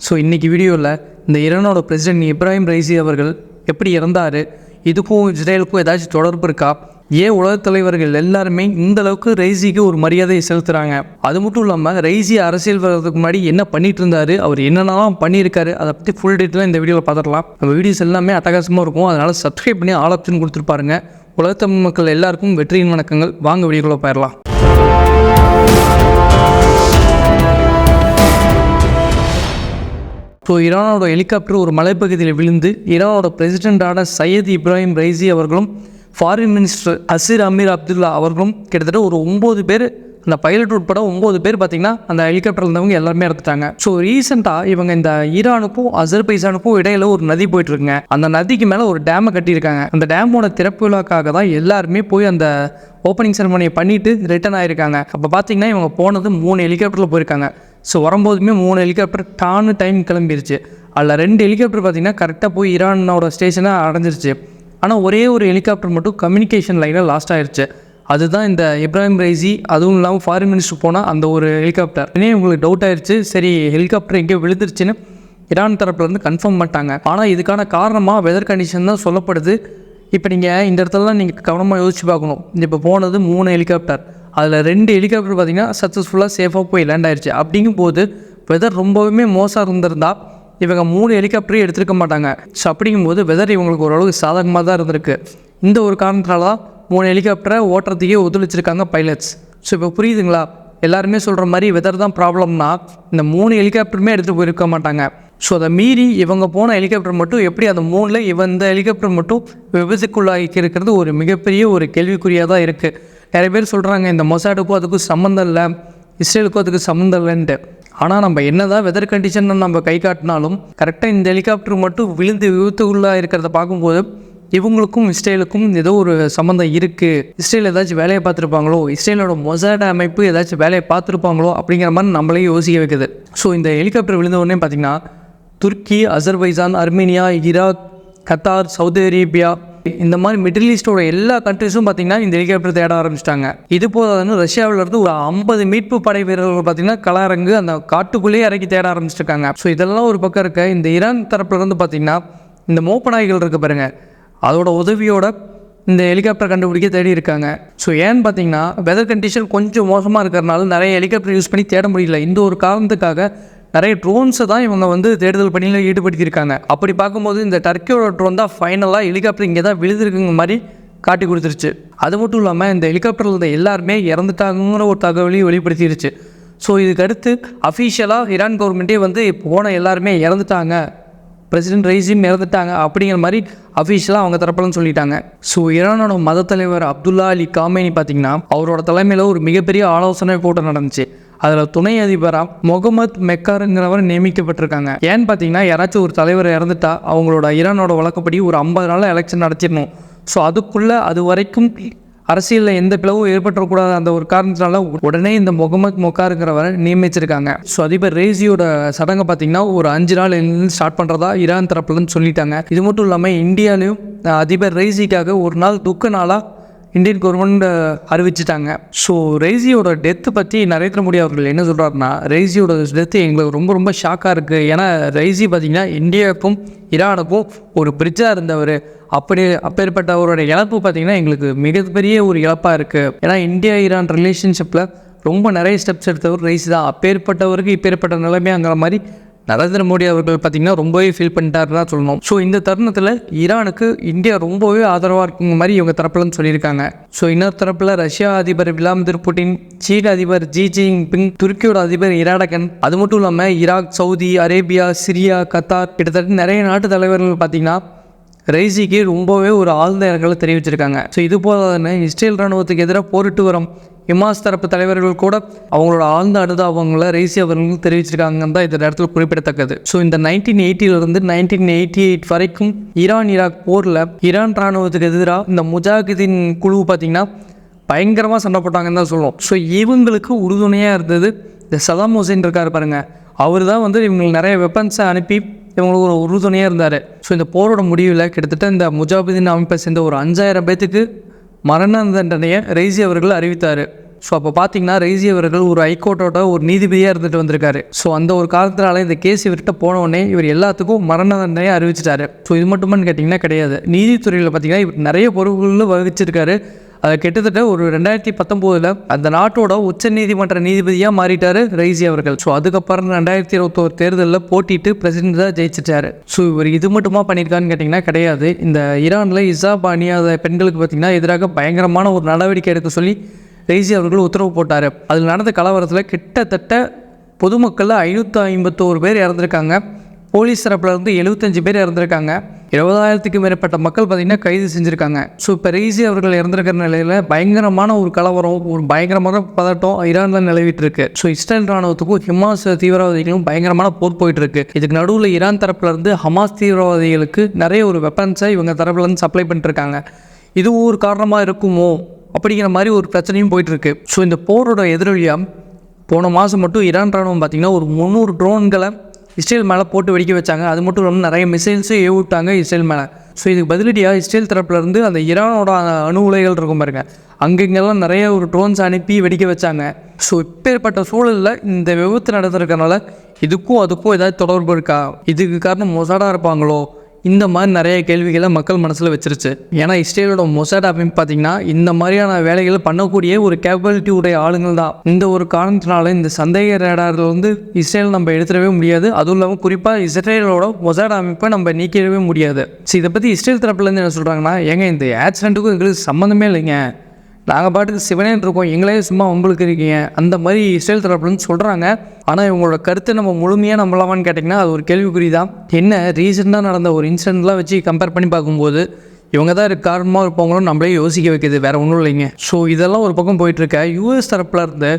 So இன்றைக்கி வீடியோவில் இந்த ஈரானோட பிரசிடென்ட் எப்ராஹிம் ரைசி அவர்கள் எப்படி இறந்தார், இதுக்கும் இஸ்ரேலுக்கும் ஏதாச்சும் தொடர்பு இருக்கா, ஏன் உலகத் தலைவர்கள் எல்லாருமே இந்த அளவுக்கு ரைசிக்கு ஒரு மரியாதையை செலுத்துகிறாங்க, அது மட்டும் இல்லாமல் ரைசி அரசியல் வர்றதுக்கு முன்னாடி என்ன பண்ணிட்டு இருந்தார், அவர் என்னென்னலாம் பண்ணியிருக்காரு, அதை பற்றி ஃபுல் டீட்டெயிலாக இந்த வீடியோவில் பார்த்துடலாம். நம்ம வீடியோஸ் எல்லாமே அட்டகாசமாக இருக்கும், அதனால் சப்ஸ்கிரைப் பண்ணி ஆல் ஆப்ஷன் கொடுத்துருப்பாருங்க. உலகத்தமிழ் மக்கள் எல்லாருக்கும் வெற்றியின் வணக்கங்கள். வாங்க வீடியோக்குள்ளே போயிடலாம். ஸோ ஈரானோட ஹெலிகாப்டர் ஒரு மலைப்பகுதியில் விழுந்து ஈரானோட பிரசிடென்டான சையத் இப்ராஹிம் ரைசி அவர்களும் ஃபாரின் மினிஸ்டர் அமீர் அப்துல்லா அவர்களும் கிட்டத்தட்ட ஒரு 9 பேர், அந்த பைலட் உட்பட 9 பேர் பார்த்திங்கன்னா அந்த ஹெலிகாப்டர் இருந்தவங்க எல்லாருமே இறந்துட்டாங்க. ஸோ ரீசெண்டாக இவங்க இந்த ஈரானுக்கும் அசர்பைஜானுக்கும் இடையில ஒரு நதி போயிட்டுருக்குங்க. அந்த நதிக்கு மேலே ஒரு டேமை கட்டியிருக்காங்க. அந்த டேமோட திறப்பு விழாக்காக தான் எல்லாருமே போய் அந்த ஓப்பனிங் செரமனியை பண்ணிவிட்டு ரிட்டர்ன் ஆகிருக்காங்க. அப்போ பார்த்தீங்கன்னா இவங்க போனது 3 ஹெலிகாப்டரில் போயிருக்காங்க. ஸோ வரும்போதுமே 3 ஹெலிகாப்டர் டைம் கிளம்பிருச்சு. அதில் 2 ஹெலிகாப்டர் பார்த்திங்கன்னா கரெக்டாக போய் ஈரானோட ஸ்டேஷனை அடைஞ்சிருச்சு. ஆனால் ஒரே ஒரு ஹெலிகாப்டர் மட்டும் கம்யூனிகேஷன் லைனில் லாஸ்ட் ஆகிருச்சு. அதுதான் இந்த எப்ராஹிம் ரைசி, அதுவும் இல்லாமல் ஃபாரின் மினிஸ்டர் போனால் அந்த ஒரு ஹெலிகாப்டர். இன்னும் உங்களுக்கு டவுட் ஆயிடுச்சு, சரி ஹெலிகாப்டர் எங்கேயோ விழுந்துருச்சுன்னு ஈரான் தரப்புலேருந்து கன்ஃபார்ம் பண்ணிட்டாங்க. ஆனால் இதுக்கான காரணமாக வெதர் கண்டிஷன் தான் சொல்லப்படுது. இப்போ நீங்கள் இந்த இடத்துலலாம் நீங்கள் கவனமாக யோசிச்சு பார்க்கணும். இப்போ போனது 3 ஹெலிகாப்டர், அதில் 2 ஹெலிகாப்டர் பார்த்திங்கன்னா சக்ஸஸ்ஃபுல்லாக சேஃபாக போய் லேண்ட் ஆயிடுச்சு. அப்படிங்கும்போது வெதர் ரொம்பவுமே மோசமாக இருந்திருந்தால் இவங்க 3 ஹெலிகாப்டரையும் எடுத்துருக்க மாட்டாங்க. ஸோ அப்படிங்கும்போது வெதர் இவங்களுக்கு ஓரளவுக்கு சாதகமாக தான் இருந்திருக்கு. இந்த ஒரு காரணத்தினால தான் 3 ஹெலிகாப்டரை ஓட்டுறதுக்கே ஒத்துழைச்சிருக்காங்க பைலட்ஸ். ஸோ இப்போ புரியுதுங்களா? எல்லாருமே சொல்கிற மாதிரி வெதர் தான் ப்ராப்ளம்னா இந்த 3 ஹெலிகாப்டருமே எடுத்துகிட்டு போயிருக்க மாட்டாங்க. ஸோ அதை மீறி இவங்க போன ஹெலிகாப்டர் மட்டும் எப்படி அந்த 3ல் இந்த ஹெலிகாப்டர் மட்டும் விபத்துக்குள்ளாகி இருக்கிறது ஒரு மிகப்பெரிய ஒரு கேள்விக்குறியாக தான் இருக்குது. நிறைய பேர் சொல்கிறாங்க இந்த மொசாடுக்கும் அதுக்கும் சம்மந்தம் இல்லை, இஸ்ரேலுக்கும் அதுக்கு சம்மந்தம் இல்லைன்ட்டு. ஆனால் நம்ம என்ன தான் வெதர் கண்டிஷன் நம்ம கை காட்டினாலும் கரெக்டாக இந்த ஹெலிகாப்டர் மட்டும் விழுந்து விபத்துக்குள்ளாக இருக்கிறத பார்க்கும்போது இவங்களுக்கும் இஸ்ரேலுக்கும் ஏதோ ஒரு சம்மந்தம் இருக்குது. இஸ்ரேல் ஏதாச்சும் வேலையை பார்த்துருப்பாங்களோ, இஸ்ரேலோட மொசாட் அமைப்பு ஏதாச்சும் வேலையை பார்த்துருப்பாங்களோ அப்படிங்கிற மாதிரி நம்மளே யோசிக்க வைக்குது. ஸோ இந்த ஹெலிகாப்டர் விழுந்த உடனே பார்த்திங்கன்னா Turkey, Azerbaijan, Armenia, Iraq, Qatar, Saudi Arabia, இந்த மாதிரி மிடில் ஈஸ்டோட எல்லா கண்ட்ரிஸும் பார்த்திங்கன்னா இந்த ஹெலிகாப்டர் தேட ஆரம்பிச்சிட்டாங்க. இது போதாதுன்னு ரஷ்யாவிலேருந்து ஒரு 50 மீட்பு படை வீரர்கள் பார்த்திங்கன்னா களரங்கு அந்த காட்டுக்குள்ளேயே இறக்கி தேட ஆரம்பிச்சிருக்காங்க. ஸோ இதெல்லாம் ஒரு பக்கம் இருக்க, இந்த ஈரான் தரப்புலேருந்து பார்த்திங்கன்னா இந்த மோப்பநாய்கள் இருக்குது பாருங்கள், அதோட உதவியோட இந்த ஹெலிகாப்டர் கண்டுபிடிக்க தேடி இருக்காங்க. ஸோ ஏன்னு பார்த்தீங்கன்னா வெதர் கண்டிஷன் கொஞ்சம் மோசமாக இருக்கிறனால நிறைய ஹெலிகாப்டர் யூஸ் பண்ணி தேட முடியல. இந்த ஒரு காரணத்துக்காக நிறைய ட்ரோன்ஸை தான் இவங்க தேடுதல் பணியில் ஈடுபடுத்தியிருக்காங்க. அப்படி பார்க்கும்போது இந்த டர்க்கியோட ட்ரோன் தான் ஃபைனலாக ஹெலிகாப்டர் இங்கே தான் விழுந்திருக்குங்க மாதிரி காட்டி கொடுத்துருச்சு. அது மட்டும் இல்லாமல் இந்த ஹெலிகாப்டரில் இருந்த எல்லாருமே இறந்துட்டாங்கிற ஒரு தகவலையும் வெளிப்படுத்திடுச்சு. ஸோ இதுக்கு அடுத்து அஃபீஷியலாக ஈரான் கவர்மெண்ட்டே போன எல்லாருமே இறந்துட்டாங்க, பிரசிடென்ட் ரைசியும் இறந்துட்டாங்க அப்படிங்கிற மாதிரி அஃபீஷியலாக அவங்க தரப்புலன்னு சொல்லிட்டாங்க. ஸோ ஈரானோட மத தலைவர் அப்துல்லா அலி காமேனி பார்த்திங்கன்னா அவரோட தலைமையில் ஒரு மிகப்பெரிய ஆலோசனை கூட்டம் நடந்துச்சு. அதில் துணை அதிபராக முகமது மெக்காருங்கிறவர் நியமிக்கப்பட்டிருக்காங்க. ஏன்னு பார்த்தீங்கன்னா யாராச்சும் ஒரு தலைவர் இறந்துட்டா அவங்களோட ஈரானோட வழக்கப்படி ஒரு 50 நாளில் எலெக்ஷன் நடத்திடணும். ஸோ அதுக்குள்ளே அது வரைக்கும் அரசியலில் எந்த பிளவும் ஏற்பட்டக்கூடாது அந்த ஒரு காரணத்தினால உடனே இந்த முகமது மொக்காருங்கிறவரை நியமிச்சிருக்காங்க. ஸோ அதிபர் ரைசியோட சடங்கை பார்த்திங்கன்னா ஒரு 5 நாள் ஸ்டார்ட் பண்ணுறதா ஈரான் தரப்புலன்னு சொல்லிட்டாங்க. இது மட்டும் இல்லாமல் இந்தியாவிலையும் அதிபர் ரைசிக்காக ஒரு நாள் துக்க நாளாக இந்தியன் கவர்மெண்ட் அறிவிச்சிட்டாங்க. ஸோ ரைசியோட டெத்து பற்றி நரேந்திர மோடி அவர்கள் என்ன சொல்கிறாருன்னா, ரைசியோட டெத்து எங்களுக்கு ரொம்ப ரொம்ப ஷாக்காக இருக்குது. ஏன்னா ரைசி பார்த்திங்கன்னா இந்தியாவுக்கும் ஈரானுக்கும் ஒரு பிரிட்ஜாக இருந்தவர். அப்பேற்பட்ட அவரோட இழப்பு பார்த்திங்கன்னா எங்களுக்கு மிகப்பெரிய ஒரு இழப்பாக இருக்குது. ஏன்னா இந்தியா ஈரான் ரிலேஷன்ஷிப்பில் ரொம்ப நிறைய ஸ்டெப்ஸ் எடுத்தவர் ரைசி தான். அப்பேற்பட்டவருக்கு இப்பேற்பட்ட நிலைமைங்கிற மாதிரி நரேந்திர மோடி அவர்கள் பார்த்திங்கன்னா ரொம்பவே ஃபீல் பண்ணிட்டாருன்னு தான் சொல்லணும். ஸோ இந்த தருணத்தில் ஈரானுக்கு இந்தியா ரொம்பவே ஆதரவாக இருக்குங்க மாதிரி இவங்க தரப்புலன்னு சொல்லியிருக்காங்க. ஸோ இன்னொரு தரப்பில் ரஷ்யா அதிபர் விளாடிமிர் புட்டின், சீன அதிபர் ஜி ஜின்பிங், துருக்கியோட அதிபர் எர்டோகன், அது மட்டும் இல்லாமல் Iraq, Saudi Arabia, Syria, Qatar, கிட்டத்தட்ட நிறைய நாட்டு தலைவர்கள் பார்த்திங்கன்னா ரைசிக்கு ரொம்பவே ஒரு ஆழ்ந்த இரங்கலை தெரிவிச்சிருக்காங்க. ஸோ இது போதாதுன்னு இஸ்ரேல் இராணுவத்துக்கு எதிராக போரிட்டு வரும் ஹமாஸ் தரப்பு தலைவர்கள் கூட அவங்களோட ஆழ்ந்த அனுதாபங்களை ரைசி அவர்கள் தெரிவிச்சிருக்காங்கன்னு தான் இந்த இடத்துல குறிப்பிடத்தக்கது. ஸோ இந்த 1980 1988 வரைக்கும் ஈராக் போரில் ஈரான் இராணுவத்துக்கு எதிராக இந்த முஜாஹிதீன் குழு பார்த்திங்கன்னா பயங்கரமாக சண்டை போட்டாங்கன்னு தான் சொல்லுவோம். ஸோ இவங்களுக்கு உறுதுணையாக இருந்தது இந்த சதாம் ஹுசைன் இருக்கார் பாருங்கள், அவர் தான் இவங்களுக்கு நிறைய வெப்பன்ஸை அனுப்பி இவங்களுக்கு ஒரு உறுதுணையாக இருந்தார். ஸோ இந்த போரோட முடிவில் கிட்டத்தட்ட இந்த முஜாஹிதீன் அமைப்பை சேர்ந்த ஒரு 5000 பேத்துக்கு மரண தண்டனையை ரைசி அவர்கள் அறிவித்தார். ஸோ அப்போ பார்த்தீங்கன்னா ரைசி அவர்கள் ஒரு ஹைகோர்ட்டோட ஒரு நீதிபதியாக இருந்துட்டு வந்திருக்காரு. ஸோ அந்த ஒரு காரணத்தினால இந்த கேஸ் இவர்கிட்ட போனவுடனே இவர் எல்லாத்துக்கும் மரண தண்டனையை அறிவிச்சிட்டாரு. ஸோ இது மட்டுமான்னு கேட்டிங்கன்னா கிடையாது. நீதித்துறையில் பார்த்தீங்கன்னா இவர் நிறைய பொறுப்புகளில் வகிச்சிருக்காரு. அது கிட்டத்தட்ட ஒரு 2019 அந்த நாட்டோட உச்ச நீதிமன்ற நீதிபதியாக மாறிட்டார் ரைசி அவர்கள். ஸோ அதுக்கப்புறம் 2021 தேர்தலில் போட்டிட்டு பிரசிடென்ட்டாக ஜெயிச்சிட்டாரு. ஸோ இவர் இது மட்டுமா பண்ணியிருக்காருன்னு கேட்டிங்கன்னா கிடையாது. இந்த ஈரானில் இசாப் அணியாத பெண்களுக்கு பார்த்திங்கன்னா எதிராக பயங்கரமான ஒரு நடவடிக்கை எடுக்க சொல்லி ரைசி அவர்கள் உத்தரவு போட்டார். அதில் நடந்த கலவரத்தில் கிட்டத்தட்ட பொதுமக்களில் 551 பேர் இறந்துருக்காங்க. போலீஸ் தரப்புலேருந்து 75 பேர் இறந்துருக்காங்க. 20,000க்கு மேற்பட்ட மக்கள் பார்த்திங்கன்னா கைது செஞ்சுருக்காங்க. ஸோ இப்போ ரைசி அவர்கள் இறந்துருக்கிற நிலையில் பயங்கரமான ஒரு கலவரம், ஒரு பயங்கரமான பதட்டம் ஈரானில் நிலவிட்டு இருக்கு. ஸோ இஸ்ரேல் ராணுவத்துக்கும் ஹமாஸ் தீவிரவாதிகளும் பயங்கரமான போர் போயிட்டு இருக்கு. இதுக்கு நடுவில் ஈரான் தரப்புலேருந்து ஹமாஸ் தீவிரவாதிகளுக்கு நிறைய ஒரு வெப்பன்ஸை இவங்க தரப்புலேருந்து சப்ளை பண்ணிட்டுருக்காங்க. இது ஒரு காரணமாக இருக்குமோ அப்படிங்கிற மாதிரி ஒரு பிரச்சனையும் போயிட்டுருக்கு. ஸோ இந்த போரோட எதிரொலியாக போன மாதம் மட்டும் ஈரான் ராணுவம் பார்த்திங்கன்னா ஒரு 300 ட்ரோன்களை இஸ்ரேல் மேலே போட்டு வெடிக்க வச்சாங்க. அது மட்டும் இல்லாமல் நிறைய மிசைல்ஸும் ஏவிட்டாங்க இஸ்ரேல் மேலே. ஸோ இதுக்கு பதிலடியாக இஸ்ரேல் தரப்புலேருந்து அந்த ஈரானோட அணு உலைகள் இருக்கும் பாருங்க, அங்கெங்கெல்லாம் நிறைய ஒரு ட்ரோன்ஸ் அனுப்பி வெடிக்க வச்சாங்க. ஸோ இப்பேற்பட்ட சூழலில் இந்த விபத்து நடந்திருக்கனால இதுக்கும் அதுக்கும் ஏதாவது தொடர்பு இருக்கா, இதுக்கு காரணம் மொசாடாக இருப்பாங்களோ, இந்த மாதிரி நிறைய கேள்விகளை மக்கள் மனசில் வச்சிருச்சு. ஏன்னா இஸ்ரேலோட மொசாட் அமைப்பு பார்த்திங்கன்னா இந்த மாதிரியான வேலைகளை பண்ணக்கூடிய ஒரு கேப்பபிலிட்டி உடைய ஆளுங்கள் தான். இந்த ஒரு காரணத்தினால இந்த சந்தேக ரேடாரில் வந்து இஸ்ரேல் நம்ம எடுத்துடவே முடியாது. அதுவும் இல்லாமல் குறிப்பாக இஸ்ரேலோட மொசாட் அமைப்பை நம்ம நீக்கிடவே முடியாது. ஸோ இதை பற்றி இஸ்ரேல் தரப்புலேருந்து என்ன சொல்கிறாங்கன்னா, ஏங்க இந்த ஆக்சிடென்ட்டுக்கும் எங்களுக்கு சம்மந்தமே இல்லைங்க, நாங்கள் பாட்டுக்கு சிவனேன்னு இருக்கோம், எங்களே சும்மா உங்களுக்கு இருக்கீங்க, அந்த மாதிரி இஸ்ரேல் தரப்புலன்னு சொல்கிறாங்க. ஆனால் இவங்களோட கருத்தை நம்ம முழுமையாக நம்பலாமான்னு கேட்டிங்கன்னா அது ஒரு கேள்விக்குறி தான். என்ன ரீசெண்டாக நடந்த ஒரு இன்சிடென்ட்லாம் வச்சு கம்பேர் பண்ணி பார்க்கும்போது இவங்க தான் இதுக்கு காரணமாக இருப்பாங்களோ நம்மளே யோசிக்க வைக்கிது, வேறு ஒன்றும் இல்லைங்க. ஸோ இதெல்லாம் ஒரு பக்கம் போயிட்டுருக்க யூஎஸ் தரப்பில் இருந்து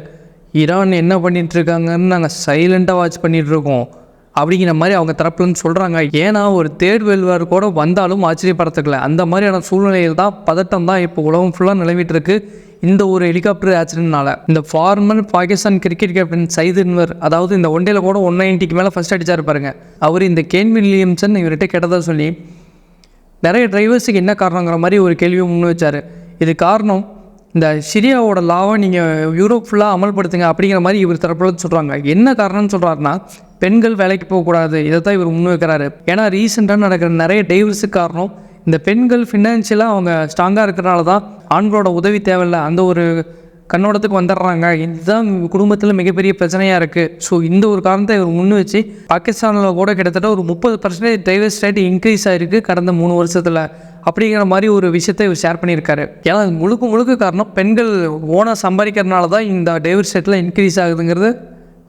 ஈரான் என்ன பண்ணிகிட்ருக்காங்கன்னு நாங்கள் சைலண்ட்டாக வாட்ச் பண்ணிகிட்ருக்கோம் அப்படிங்கிற மாதிரி அவங்க தரப்புலன்னு சொல்கிறாங்க. ஏன்னா ஒரு தேர்ட் வேர்ல்டு வார் கூட வந்தாலும் ஆச்சரியப்படுறதுக்கல, அந்த மாதிரியான சூழ்நிலையில் தான் பதட்டம் தான் இப்போ உலகம் ஃபுல்லாக நிலவிட்டு இருக்கு. இந்த ஒரு ஹெலிகாப்டர் ஆக்சிடென்ட்னால இந்த former Pakistan cricket captain Saeed Anwar, அதாவது இந்த ஒன் டேல கூட 190க்கு மேலே ஃபஸ்ட் அடிச்சார் பாருங்க, அவர் இந்த கேன் வில்லியம்சன் இவர்கிட்ட கேட்டதாக சொல்லி நிறைய டிரைவர்ஸுக்கு என்ன காரணங்கிற மாதிரி ஒரு கேள்வியை முன் வச்சார். இது காரணம் இந்த சிரியாவோட லாவை நீங்கள் யூரோப் ஃபுல்லாக அமல்படுத்துங்க அப்படிங்கிற மாதிரி இவர் தரப்புல சொல்கிறாங்க. என்ன காரணம்னு சொல்கிறாருன்னா பெண்கள் வேலைக்கு போகக்கூடாது, இதை தான் இவர் முன் வைக்கிறாரு. ஏன்னா ரீசெண்டாக நடக்கிற நிறைய டைவர்ஸுக்கு காரணம் இந்த பெண்கள் ஃபினான்ஷியலாக அவங்க ஸ்ட்ராங்காக இருக்கிறனால தான் ஆண்களோட உதவி தேவையில்லை அந்த ஒரு கண்ணோட்டத்துக்கு வந்துடுறாங்க. இதுதான் குடும்பத்தில் மிகப்பெரிய பிரச்சனையாக இருக்குது. ஸோ இந்த ஒரு காரணத்தை இவர் முன் வச்சு பாகிஸ்தானில் கூட கிட்டத்தட்ட ஒரு 30% டைவர்ஸ் ரேட் இன்க்ரீஸ் ஆகிருக்கு கடந்த 3 வருஷத்தில் அப்படிங்கிற மாதிரி ஒரு விஷயத்தை இவர் ஷேர் பண்ணியிருக்காரு. ஏன்னா முழுக்க காரணம் பெண்கள் ஓனாக சம்பாதிக்கிறதுனால தான் இந்த டைவர்ஸ் ரேட்டில் இன்க்ரீஸ் ஆகுதுங்கிறது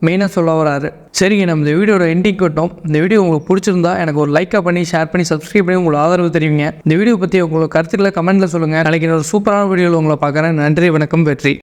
மெயினாக சொல்ல வராரு. சரிங்க, நம்ம இந்த வீடியோட எண்டிங் கொட்டோம். இந்த வீடியோ உங்களுக்கு பிடிச்சிருந்தா எனக்கு ஒரு லைக்காக பண்ணி ஷேர் பண்ணி சப்ஸ்கிரைப் பண்ணி உங்களுக்கு ஆதரவு தெரிவிங்க. இந்த வீடியோ பற்றி உங்களுக்கு கருத்துக்களை கமெண்ட்டில் சொல்லுங்கள். நாளைக்கு ஒரு சூப்பரான வீடியோவில் உங்களை பார்க்குறேன். நன்றி, வணக்கம், வெற்றி.